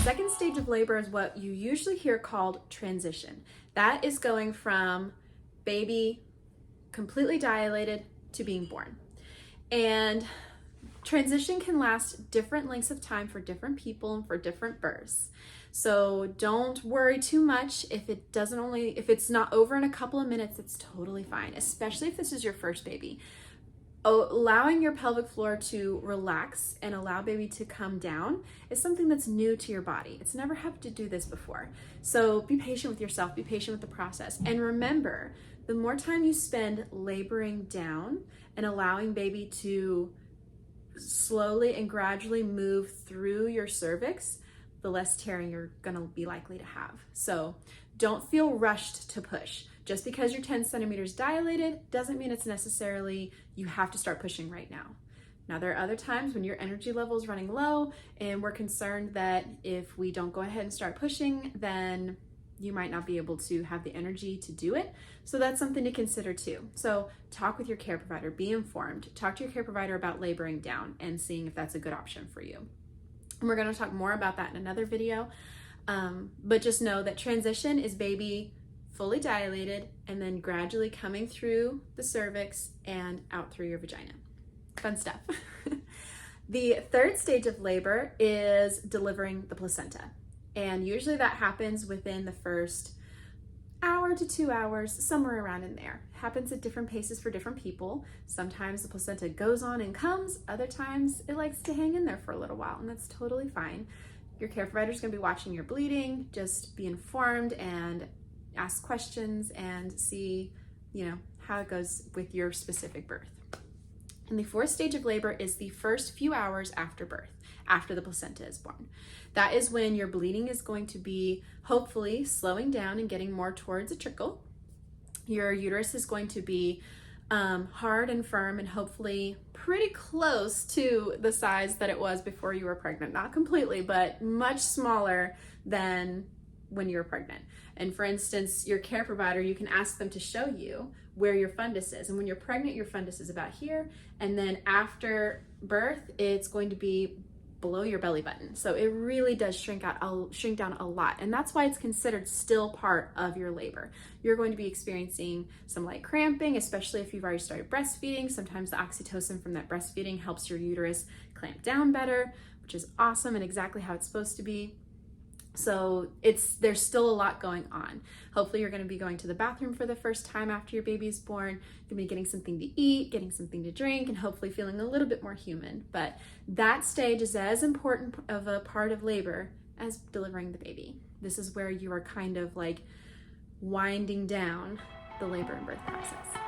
second stage of labor is what you usually hear called transition. That is going from baby completely dilated to being born. And transition can last different lengths of time for different people and for different births. So don't worry too much if it's not over in a couple of minutes. It's totally fine, especially if this is your first baby. Allowing your pelvic floor to relax and allow baby to come down is something that's new to your body. It's never had to do this before. So be patient with yourself, be patient with the process. And remember, the more time you spend laboring down and allowing baby to slowly and gradually move through your cervix, the less tearing you're gonna be likely to have. So don't feel rushed to push. Just because you're 10 centimeters dilated doesn't mean it's necessarily you have to start pushing right now. Now, there are other times when your energy level is running low and we're concerned that if we don't go ahead and start pushing, then you might not be able to have the energy to do it. So that's something to consider too. So talk with your care provider, be informed, talk to your care provider about laboring down and seeing if that's a good option for you. And we're gonna talk more about that in another video. But just know that transition is baby fully dilated and then gradually coming through the cervix and out through your vagina. Fun stuff. The third stage of labor is delivering the placenta. And usually that happens within the first hour to 2 hours, somewhere around in there. Happens at different paces for different people. Sometimes the placenta goes on and comes, other times it likes to hang in there for a little while, and that's totally fine. Your care provider is gonna be watching your bleeding. Just be informed and ask questions and see, how it goes with your specific birth. And the fourth stage of labor is the first few hours after birth, after the placenta is born. That is when your bleeding is going to be hopefully slowing down and getting more towards a trickle. Your uterus is going to be hard and firm and hopefully pretty close to the size that it was before you were pregnant. Not completely, but much smaller than when you were pregnant. And for instance, your care provider, you can ask them to show you where your fundus is. And when you're pregnant, your fundus is about here. And then after birth, it's going to be below your belly button. So it really does shrink down a lot. And that's why it's considered still part of your labor. You're going to be experiencing some light cramping, especially if you've already started breastfeeding. Sometimes the oxytocin from that breastfeeding helps your uterus clamp down better, which is awesome and exactly how it's supposed to be. So there's still a lot going on. Hopefully you're going to be going to the bathroom for the first time after your baby's born. You're going to be getting something to eat, getting something to drink, and hopefully feeling a little bit more human. But that stage is as important of a part of labor as delivering the baby. This is where you are kind of like winding down the labor and birth process.